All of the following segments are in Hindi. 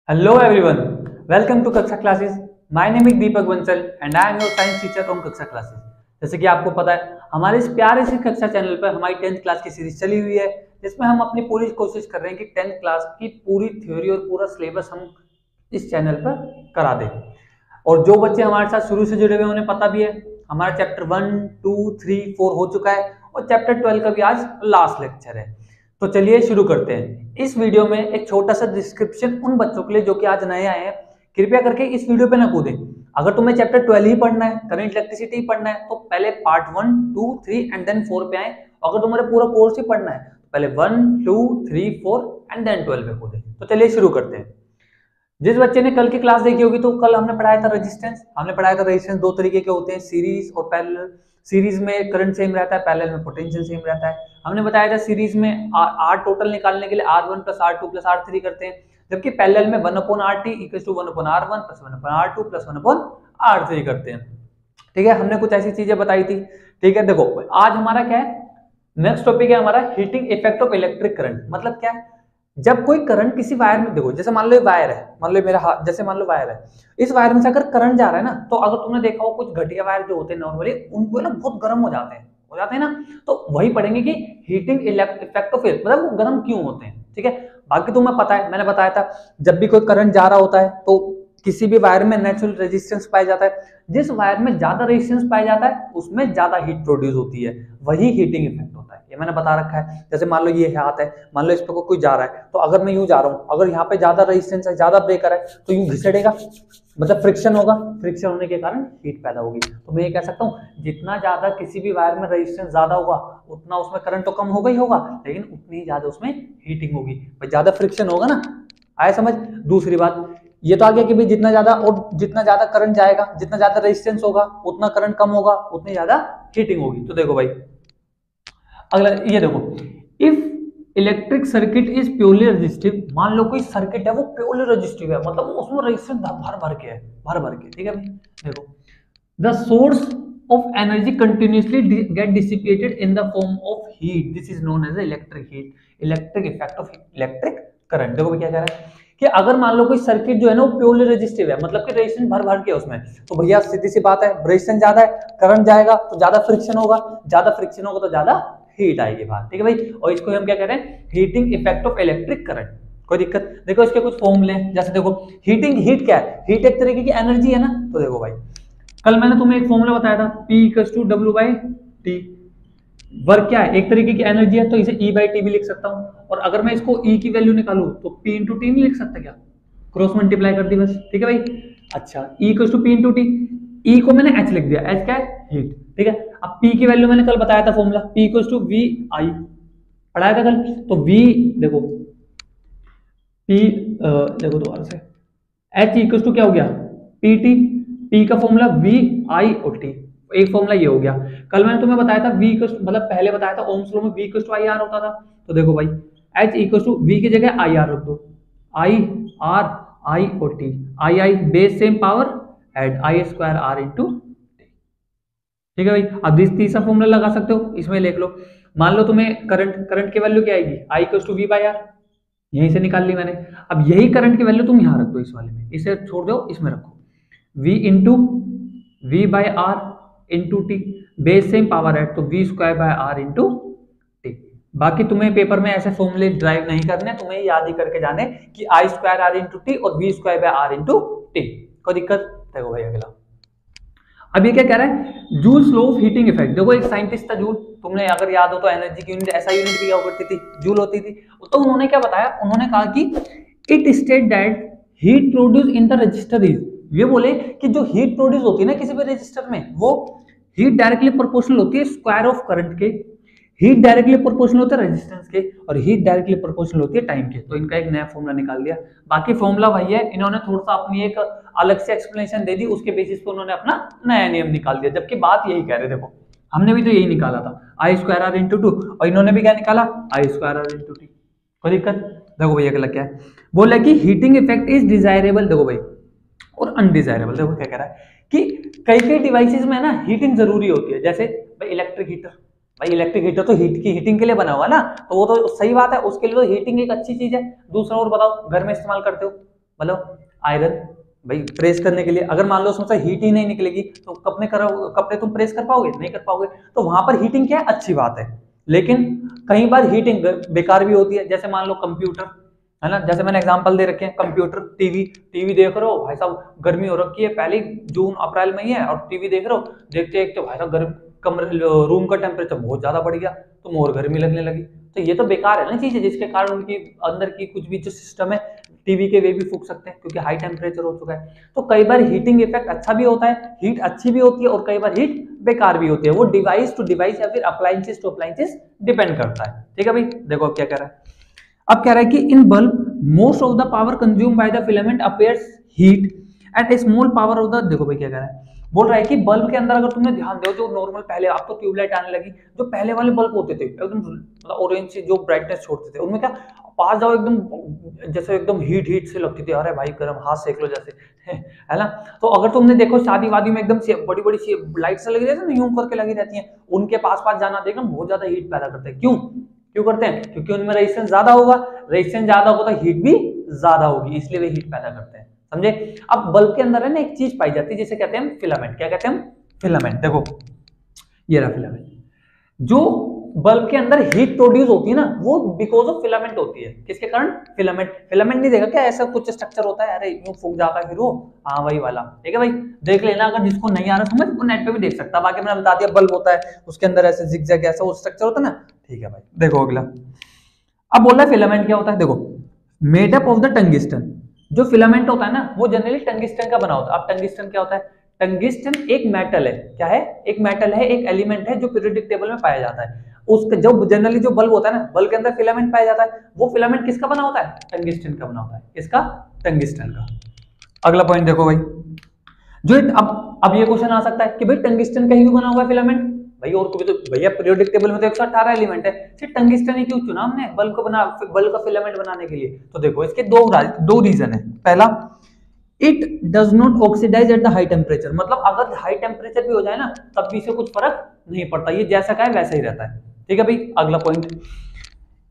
Hello everyone, welcome to कक्षा classes. My name is Deepak Bansal and I am your science teacher from कक्षा क्लासेस। जैसे कि आपको पता है, हमारे इस प्यारे से कक्षा चैनल पर हमारी 10th क्लास की सीरीज चली हुई है, जिसमें हम अपनी पूरी कोशिश कर रहे हैं कि 10th क्लास की पूरी थ्योरी और पूरा सिलेबस हम इस चैनल पर करा दें। और जो बच्चे हमारे साथ शुरू से जुड़े हुए हैं उन्हें पता भी है, हमारा चैप्टर 1, 2, 3, 4 हो चुका है और चैप्टर 12 का भी आज लास्ट लेक्चर है। तो चलिए शुरू करते हैं। इस वीडियो में एक छोटा सा डिस्क्रिप्शन उन बच्चों के लिए जो कि आज नए आए हैं, कृपया करके इस वीडियो पे ना कूदें। अगर तुम्हें चैप्टर 12 ही पढ़ना है, करंट इलेक्ट्रिसिटी ही पढ़ना है, तो पहले पार्ट 1, 2, 3 एंड देन 4 पे आए। अगर तुम्हारे पूरा कोर्स ही पढ़ना है तो पहले 1, 2, 3, 4 एंड देन 12 पे कूदें। तो चलिए शुरू करते हैं। जिस बच्चे ने कल की क्लास देखी होगी, तो कल हमने पढ़ाया था रेजिस्टेंस। हमने पढ़ाया था रेजिस्टेंस दो तरीके के होते हैं, सीरीज और पैरेलल। सीरीज में करंट सेम रहता है, पैरेलल में पोटेंशियल सेम रहता है। हमने बताया था सीरीज में आर टोटल निकालने के लिए R1 plus R2 plus R3 करते हैं, जबकि पैरेलल में 1/RT equals to 1/R1 plus 1/R2 plus 1/R3 करते हैं। ठीक है, हमने कुछ ऐसी चीजें बताई थी। ठीक है, देखो आज हमारा क्या है, नेक्स्ट टॉपिक है हमारा heating effect of electric current. मतलब क्या है, जब कोई करंट किसी वायर में, देखो जैसे मान लो ये वायर है, मान लो मेरा हाथ, जैसे मान लो वायर है, इस वायर में से अगर करंट जा रहा है ना, तो अगर तुमने देखा हो कुछ घटिया वायर जो होते हैं नॉर्मली, उनको ना बहुत गर्म हो जाते हैं ना, तो वही पढ़ेंगे कि हीटिंग इफेक्ट ऑफ, मतलब वो गर्म क्यों होते हैं। ठीक है, बाकी तुम्हें पता है, मैंने बताया था जब भी कोई करंट जा रहा होता है तो किसी भी वायर में नेचुरल रेजिस्टेंस पाया जाता है। जिस वायर में ज्यादा रेजिस्टेंस पाया जाता है उसमें ज्यादा हीट प्रोड्यूस होती है, वही हीटिंग इफेक्ट होता है। ये मैंने बता रखा है। जैसे मान लो ये हाथ है, मान लो इस पे कोई जा रहा है, तो अगर मैं यूं जा रहा हूं, अगर यहाँ पे ज्यादा रेजिस्टेंस है, ज्यादा ब्रेकर है, तो यूं घिसड़ेगा, मतलब फ्रिक्शन होगा। फ्रिक्शन होने के कारण हीट पैदा होगी। तो मैं ये कह सकता हूँ, जितना ज्यादा किसी भी वायर में रेजिस्टेंस ज्यादा होगा, उतना उसमें करंट तो कम होगा ही होगा, लेकिन उतनी ही ज्यादा उसमें हीटिंग होगी। भाई ज्यादा फ्रिक्शन होगा ना, आया समझ। दूसरी बात ये तो आ गया कि भाई जितना ज्यादा करंट जाएगा, जितना ज्यादा रेजिस्टेंस होगा, उतना करंट कम होगा, उतनी ज्यादा हीटिंग होगी। तो देखो भाई, अगला ये देखो, if electric circuit is purely resistive. मान लो कोई सर्किट है वो प्योरली रेजिस्टिव है, मतलब उसमें रेजिस्टेंस भर भर के है, भर भर के। ठीक है भाई, देखो the source of energy continuously get dissipated in the form of heat, this is known as electric heat, electric effect of electric current. देखो क्या कह रहा है कि अगर मान लो कोई सर्किट जो है ना वो प्योरली रेजिस्टिव है, मतलब कि रेजिस्टेंस भर भर के उसमें, तो भैया सीधी सी बात है, रेजिस्टेंस ज्यादा है, करंट जाएगा तो ज्यादा फ्रिक्शन होगा, ज्यादा फ्रिक्शन होगा तो ज्यादा हीट आएगी बाहर। ठीक है भाई, और इसको हम क्या कह रहे हैं, heating effect of electric current. कोई दिक्कत। देखो इसके कुछ फॉर्मूले, जैसे देखो हीट क्या है, हीट एक तरीके की एनर्जी है ना। तो देखो भाई, कल मैंने तुम्हें एक फॉर्मूला बताया था, P equals to W/T। Work क्या है, एक तरीके की एनर्जी है, तो इसे E/T भी लिख सकता हूं। और अगर मैं इसको E की वैल्यू निकालूं तो P इंटू टी नहीं लिख सकता क्या, क्रॉस मल्टीप्लाई कर दी बस। ठीक है भाई, अच्छा E equals to P into T, E को मैंने H लिख दिया, H क्या है, हीट। ठीक है, अब P की वैल्यू मैंने कल बताया था formula, P equals to VI, पढ़ाया था कल। तो V देखो, P देखो दोबारा से, H इक्वल्स टू क्या हो गया, PT, P का फॉर्मूला VI और T, एक फॉर्मूला ये हो गया। कल मैंने तुम्हें बताया था V मतलब पहले बताया था ओम्स लॉ में V इक्वल्स टू IR होता था। तो देखो भाई, H इक्वल्स टू V की जगह IR रख दो, IR I और T, II base same power add I square R into T। ठीक है भाई, अब तीसरा फॉर्मूला लगा सकते हो, इसमें लिख लो। मान लो तुम्हें करंट की वैल्यू क्या आएगी, I इक्वल्स टू V/R, यहीं से निकाल ली मैंने। अब यही करंट की वैल्यू तुम यहां रख दो, इस वाले में, इसे छोड़ दो, इसमें रखो, V into V/R into T, base same power है तो V square by R into T. बाकी तुम्हें पेपर में ऐसे फॉर्मूले ड्राइव नहीं करने, तुम्हें याद ही करके जाने कि I square R into T और V square by R into T. कोई दिक्कत। देखो भाई अगला, अब ये क्या कह रहा है, joules law of heating effect. देखो एक साइंटिस्ट था जूल, तुमने अगर याद हो तो एनर्जी की यूनिट ऐसा यूनिट भी क्या करती थी, जूल होती थी। तो उन्होंने क्या बताया, उन्होंने कहा कि it state that heat produce in the register is, ये बोले कि जो हीट प्रोड्यूस होती है ना किसी भी रजिस्टर में, वो हीट डायरेक्टली प्रोपोर्शनल होती है स्क्वायर ऑफ करंट के, हीट डायरेक्टली प्रोपोर्शनल होता है रेजिस्टेंस के, और हीट डायरेक्टली प्रोपोर्शनल होती है टाइम के। तो इनका एक नया फॉर्मूला निकाल दिया। बाकी फॉर्मूला वही है, इन्होंने थोड़ा सा अपनी एक अलग से एक्सप्लेनेशन दे दी, उसके बेसिस पे उन्होंने अपना नया नियम निकाल दिया, जबकि बात यही कह रहे। देखो हमने भी तो यही निकाला था, I square R into two, और इन्होंने भी क्या निकाला, I square R into T. कोई दिक्कत। देखो भैया अगला क्या है, बोला कि हीटिंग इफेक्ट इज डिजायरेबल, देखो भाई, और अनडिजायरेबल। देखो क्या कह रहा है कि कई कई डिवाइसेस में ना हीटिंग जरूरी होती है, जैसे भाई इलेक्ट्रिक हीटर, भाई इलेक्ट्रिक हीटर तो हीट की हीटिंग के लिए बना हुआ ना, तो वो तो सही बात है, उसके लिए तो हीटिंग एक अच्छी चीज है। दूसरा और बताओ, घर में इस्तेमाल करते हो मतलब आयरन भाई प्रेस करने के लिए, अगर मान लो उसमें से हीट ही नहीं निकलेगी तो कपड़े तुम प्रेस कर पाओगे, नहीं कर पाओगे। तो वहां पर हीटिंग क्या है, अच्छी बात है। लेकिन कई बार हीटिंग बेकार भी होती है, जैसे मान लो कंप्यूटर है ना, जैसे मैंने एग्जांपल दे रखे हैं, कंप्यूटर, टीवी। टीवी देख रहे हो भाई साहब, गर्मी हो रखी है, पहले जून अप्रैल में ही है, और टीवी देख रहे हो, देखते देखते भाई साहब गर्म, कमरे रूम का टेम्परेचर बहुत ज्यादा बढ़ गया, तो और गर्मी लगने लगी। तो ये तो बेकार है ना चीजें, जिसके कारण उनकी अंदर की कुछ भी जो सिस्टम है टीवी के वे भी फूक सकते हैं, क्योंकि हाई टेम्परेचर हो चुका है। तो कई बार हीटिंग इफेक्ट अच्छा भी होता है, हीट अच्छी भी होती है, और कई बार हीट बेकार भी होती है। वो डिवाइस टू डिवाइस या फिर अप्लायंसेस टू अप्लायंसेस डिपेंड करता है। ठीक है भाई, देखो अब क्या कह रहा है। अब कह रहा है कि in bulb most of the power consume by the filament appears heat at a small power of the, देखो भाई क्या कह रहा है, बोल रहा है कि बल्ब के अंदर अगर तुमने ध्यान दो, जो नॉर्मल पहले आप तो ट्यूबलाइट आने लगी, जो पहले वाले बल्ब होते थे एकदम मतलब ऑरेंज से जो ब्राइटनेस छोड़ते थे, उनमें क्या पास जाओ एकदम जैसे एकदम हीट हीट से लगती थी, अरे भाई गर्म, हाथ सेक लो जैसे है ना। तो अगर तुमने देखो शादी वादी में एकदम से बड़ी बड़ी सी लाइट से लगी रहती है ना, यूं करके लगी रहती है, उनके पास पास जाना देखना बहुत ज्यादा हीट पैदा करते हैं। क्यों क्यों करते हैं? क्योंकि उनमें रेजिस्टेंस ज्यादा होगा, रेजिस्टेंस ज्यादा होगा तो हीट भी ज्यादा होगी, इसलिए वे हीट पैदा करते हैं। समझे? अब बल्ब के अंदर है ना एक चीज पाई जाती है जिसे कहते हैं फिलामेंट। क्या कहते हैं? फिलामेंट। देखो ये रहा फिलामेंट। जो बल्ब के अंदर हीट प्रोड्यूस होती है ना, वो बिकॉज ऑफ फिलामेंट होती है। किसके कारण? फिलामेंट। फिलामेंट नहीं देखा क्या ऐसा कुछ स्ट्रक्चर होता है, अरे यूं फूक जाता है फिर वो, हाँ वही वाला। ठीक है भाई, देख लेना, अगर जिसको नहीं आ रहा समझ वो नेट पे भी देख सकता है। बाकी मैंने बता दिया, बल्ब होता है उसके अंदर ऐसे जिगजैग ऐसा वो स्ट्रक्चर होता है ना। ठीक है भाई, देखो अगला। अब बोल रहा है फिलामेंट क्या होता है, देखो made up of the tungsten. जो फिलामेंट होता है ना वो जनरली टंगिस्टन का बना होता है। अब टंगिस्टन क्या होता है? टंगिस्टन एक मेटल है। क्या है? एक मेटल है, एक एलिमेंट है जो पीरियोडिक टेबल में पाया जाता है। उसका जो जनरली जो बल्ब होता है ना, बल्ब के अंदर फिलामेंट पाया जाता है, वो फिलामेंट किसका बना होता है? टंगिस्टन का बना होता है। किसका? टंगिस्टन का। अगला पॉइंट देखो भाई, जो अब ये क्वेश्चन आ सकता है कि भाई टंगिस्टन का ही बना हुआ है फिलामेंट, भाई और कोई तो भैया पीरियोडिक टेबल में तो 118 एलिमेंट है, सिर्फ टंगिस्टन ही क्यों चुना हमने बल्ब का फिलामेंट बनाने के लिए? तो देखो इसके दो रीजन है। पहला, it does not oxidize at the high temperature, मतलब अगर हाई टेम्परेचर भी हो जाए ना तब भी इसे कुछ फर्क नहीं पड़ता, ये जैसा का है वैसा ही रहता है। ठीक है भाई, अगला point,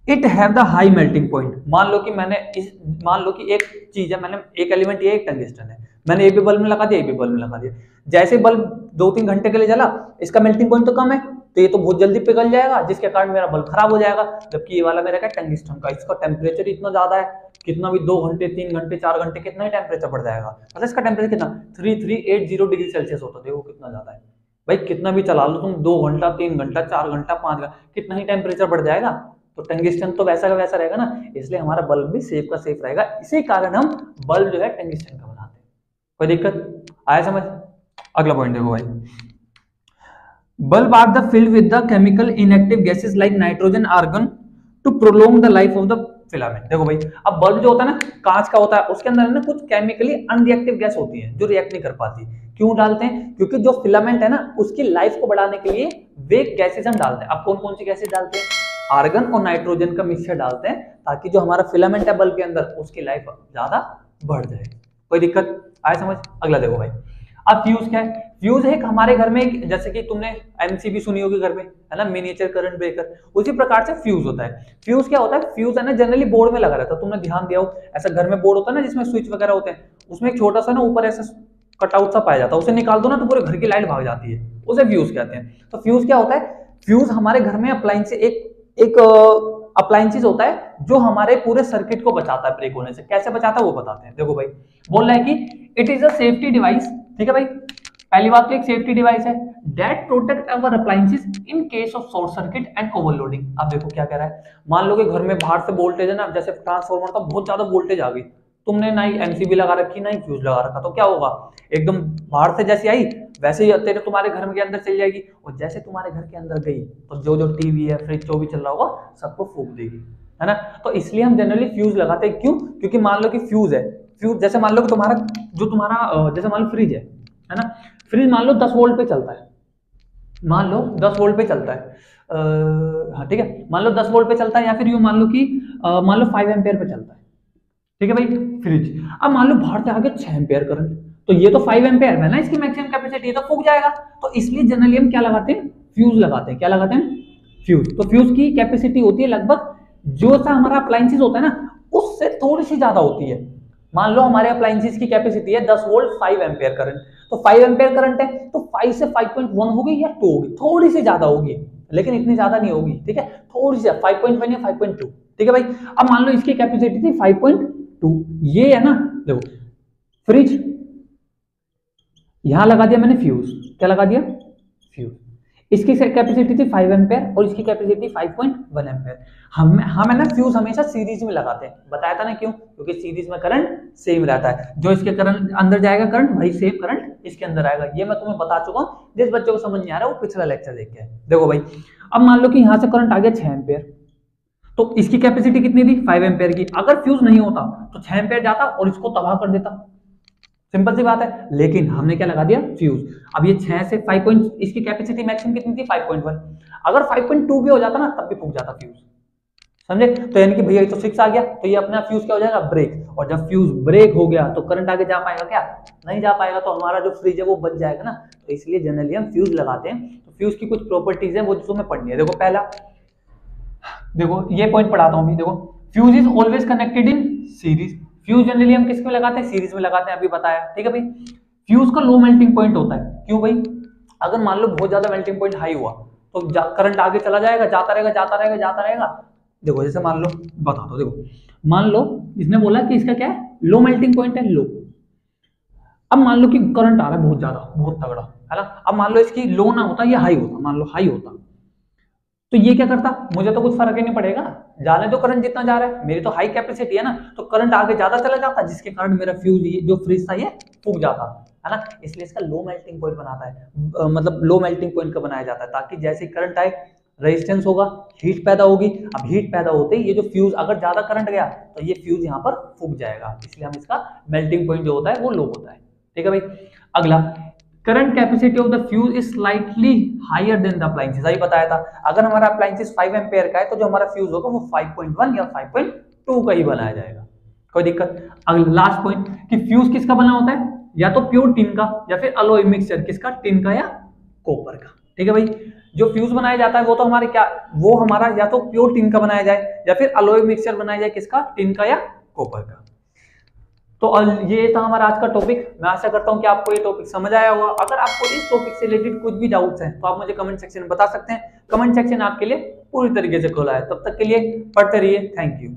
it have the high melting point. मान लो कि एक चीज है, मैंने एक एलिमेंट ये एक टंगिस्टन है, मैंने ये भी बल्ब में लगा दिया, ये भी बल्ब में लगा दिया। जैसे बल्ब 2-3 घंटे के लिए जला, इसका मेल्टिंग पॉइंट तो कम है, तो ये तो बहुत जल्दी पिघल जाएगा, जिसके कारण मेरा बल्ब खराब हो जाएगा। जबकि ये वाला मेरा क्या टंगिस्टन का, इसका टेम्परेचर इतना ज्यादा है, कितना भी 2 घंटे 3 घंटे 4 घंटे कितना ही टेम्परेचर बढ़ जाएगा। मतलब इसका टेम्परेचर कितना 3380 डिग्री सेल्सियस होता है। देखो कितना ज्यादा है भाई, कितना भी चला लो तुम, 2 घंटा 3 घंटा 4 घंटा 5 घंटा, कितना ही टेम्परेचर बढ़ जाएगा। तो टंगिस्टन तो वैसा का वैसा रहेगा ना, इसलिए हमारा बल्ब भी सेफ का सेफ रहेगा। इसी कारण हम बल्ब जो है टंगिस्टन का बनाते हैं। कोई दिक्कत आया समझ? अगला पॉइंट देखो भाई, bulb are the filled with the chemical inactive gases like nitrogen argon to prolong the life of the filament. देखो भाई, अब बल्ब जो होता है ना कांच का होता है, उसके अंदर ना कुछ केमिकली अनरिएक्टिव गैस होती है जो रिएक्ट नहीं कर पाती। क्यों डालते हैं? क्योंकि जो फिलामेंट है ना उसकी लाइफ को बढ़ाने के लिए वे गैसेज हम डालते हैं। अब कौन कौन सी गैसेज डालते हैं? आर्गन और नाइट्रोजन का मिक्सचर डालते हैं, ताकि जो हमारा फिलामेंट है बल्ब के अंदर उसकी लाइफ ज्यादा बढ़ जाए। कोई दिक्कत आया समझ? अगला देखो भाई, अब फ्यूज क्या है? फ्यूज है हमारे घर में एक, जैसे कि तुमने एमसीबी सुनी होगी घर में, है ना, मिनिएचर करंट ब्रेकर, उसी प्रकार से फ्यूज होता है। फ्यूज क्या होता है? फ्यूज है ना जनरली बोर्ड में लगा रहता है, तुमने ध्यान दिया हो, ऐसा घर में बोर्ड होता है ना जिसमें स्विच वगैरह होते हैं, उसमें एक छोटा सा ना ऊपर ऐसा कटआउट सा पाया जाता है, उसे निकाल दो ना तो पूरे घर की लाइट भाग जाती है, उसे फ्यूज कहते हैं। तो फ्यूज क्या होता है? फ्यूज हमारे घर में अप्लायंस एक अप्लायंसेस होता है जो हमारे पूरे सर्किट को बचाता है ब्रेक होने से। कैसे बचाता है वो बताते हैं। देखो भाई, बोल रहा है कि it is a safety device. ठीक है भाई, पहली बात तो एक सेफ्टी डिवाइस है that protect our appliances in case of short circuit and overloading. अब देखो क्या कह रहा है, मान लो कि घर में बाहर से वोल्टेज है ना, जैसे ट्रांसफार्मर था, बहुत ज्यादा वोल्टेज आ गई, तुमने ना ही एमसीबी लगा रखी ना ही फ्यूज लगा रखा, तो क्या होगा? एकदम बाहर से जैसी आई वैसे ही तेरे तुम्हारे घर के अंदर चली जाएगी, और जैसे तुम्हारे घर के अंदर गई तो जो जो टीवी है फ्रिज जो भी चल रहा होगा सबको फूंक देगी, है ना। तो इसलिए हम जनरली फ्यूज लगाते हैं। क्यों? क्योंकि मान लो कि फ्यूज है, फ्यूज जैसे मान लो कि तुम्हारा जैसे मान लो फ्रिज है ना, फ्रिज मान लो 10 वोल्ट पे चलता है, मान लो 10 वोल्ट पे चलता है, हाँ ठीक है, मान लो 10 वोल्ट पे चलता है, या फिर यूं मान लो कि मान लो 5 एम्पियर पे चलता है। ठीक है भाई, फ्रिज। अब मान लो बाहर से आगे 6 एम्पियर करंट, तो ये तो 5 एम्पियर में ना इसकी मैक्सिमम कैपेसिटी, ये तो फूक जाएगा। तो इसलिए जनरली हम क्या लगाते हैं? फ्यूज लगाते हैं। क्या लगाते हैं? फ्यूज। तो फ्यूज की कैपेसिटी होती है लगभग जो सा हमारा अप्लायंसेस होता है ना उससे थोड़ी सी ज्यादा होती है। मान लो हमारे अप्लायंसेस की कैपेसिटी है 10 वोल्ट 5 एम्पेयर करंट, तो 5 एम्पेयर करंट है तो 5 से 5.1 होगी या 2 होगी, थोड़ी सी ज्यादा होगी लेकिन इतनी ज्यादा नहीं होगी, ठीक है, थोड़ी सी 5.1 या 5.2, ठीक है भाई। अब मान लो इसकी कैपेसिटी थी 5.2, ये है ना, देखो फ्रिज, यहां लगा दिया मैंने फ्यूज, क्या लगा दिया, फ्यूज, इसकी कैपेसिटी थी 5 एम्पेयर और इसकी कैपेसिटी 5.1 एम्पेयर। हम है ना फ्यूज हमेशा सीरीज में लगाते हैं, बताया था ना क्यों, क्योंकि सीरीज में करंट सेम रहता है, जो इसके करंट अंदर जाएगा करंट वही सेम करंट इसके अंदर आएगा। ये मैं तुम्हें बता चुका हूं, जिस बच्चे को समझ नहीं आ रहा वो पिछला लेक्चर देख के। देखो भाई, अब मान लो कि यहां से करंट आ गया 6 एम्पेयर, तो इसकी कैपेसिटी कितनी थी 5 एम्पेयर की, अगर फ्यूज नहीं होता तो 6 एम्पेयर जाता और इसको तबाह कर देता, सिंपल सी बात है। लेकिन हमने क्या लगा दिया, फ्यूज। अब ये 6 से 5 इसकी कैपेसिटी मैक्सिमम कितनी थी 5.1, अगर 5.2 भी हो जाता ना तब भी फूक जाता फ्यूज, समझे। तो यानी कि भैया ये तो 6 आ गया, तो ये अपना फ्यूज क्या हो जाएगा, ब्रेक, और जब फ्यूज ब्रेक हो गया तो करंट आगे जा पाएगा क्या, नहीं जा पाएगा, तो हमारा जो फ्रिज है वो बच जाएगा ना। तो इसलिए जनरली हम फ्यूज लगाते हैं। तो फ्यूज की कुछ प्रॉपर्टीज है वो तुम्हें पढ़नी है। देखो पहला, देखो ये पॉइंट पढ़ाता हूं, देखो fuse is always connected in series. Fuse generally हम किस में लगाते हैं, सीरीज में लगाते हैं, अभी बताया, ठीक है भाई। फ्यूज का लो मेल्टिंग पॉइंट होता है, क्यों भाई, अगर मान लो बहुत ज्यादा मेल्टिंग पॉइंट हाई हुआ तो करंट आगे चला जाएगा, जाता रहेगा जाता रहेगा जाता रहेगा। देखो जैसे मान लो, बता दो, देखो मान लो इसने बोला कि इसका क्या है, लो मेल्टिंग पॉइंट है, लो। अब मान लो कि करंट आ रहा है बहुत ज्यादा, बहुत तगड़ा, है ना। अब मान लो इसकी लो ना होता या हाई होता, मान लो हाई होता, तो ये क्या करता, मुझे तो कुछ फर्क ही नहीं पड़ेगा, जाने दो करंट जितना जा रहा है, मेरी तो हाई कैपेसिटी है ना, तो करंट आगे ज्यादा चला जाता, जिसके कारण मेरा फ्यूज जो फ्रिज था ये फूक जाता, है ना। इसलिए इसका लो मेल्टिंग पॉइंट बनाता है, मतलब लो मेल्टिंग पॉइंट का बनाया जाता है, ताकि जैसे करंट आए रेजिस्टेंस होगा, हीट पैदा होगी। अब हीट पैदा होते ही ये जो फ्यूज, अगर ज्यादा करंट गया तो ये फ्यूज यहाँ पर फूक जाएगा, इसलिए हम इसका मेल्टिंग पॉइंट जो होता है वो लो होता है, ठीक है भाई। अगला, current capacity of the fuse is slightly higher than the appliances, अभी बताया था, अगर हमारा अप्लायंसेस 5 एम्पेयर का है तो जो हमारा फ्यूज होगा वो 5.1 या 5.2 का ही बनाया जाएगा, कोई दिक्कत। अगला लास्ट पॉइंट कि फ्यूज किसका बना होता है, या तो प्योर टिन का या फिर अलॉय मिक्सचर, किसका, टिन का या कॉपर का, ठीक है भाई। जो फ्यूज बनाया जाता है वो तो हमारे क्या, वो हमारा या तो प्योर टिन का बनाया जाए या फिर अलॉय मिक्सचर बनाया जाए, किसका, टिन का या कॉपर का। तो ये था हमारा आज का टॉपिक। मैं आशा करता हूं कि आपको ये टॉपिक समझ आया होगा। अगर आपको इस टॉपिक से रिलेटेड कुछ भी डाउट्स हैं तो आप मुझे कमेंट सेक्शन में बता सकते हैं। कमेंट सेक्शन आपके लिए पूरी तरीके से खुला है। तब तक के लिए पढ़ते रहिए। Thank you.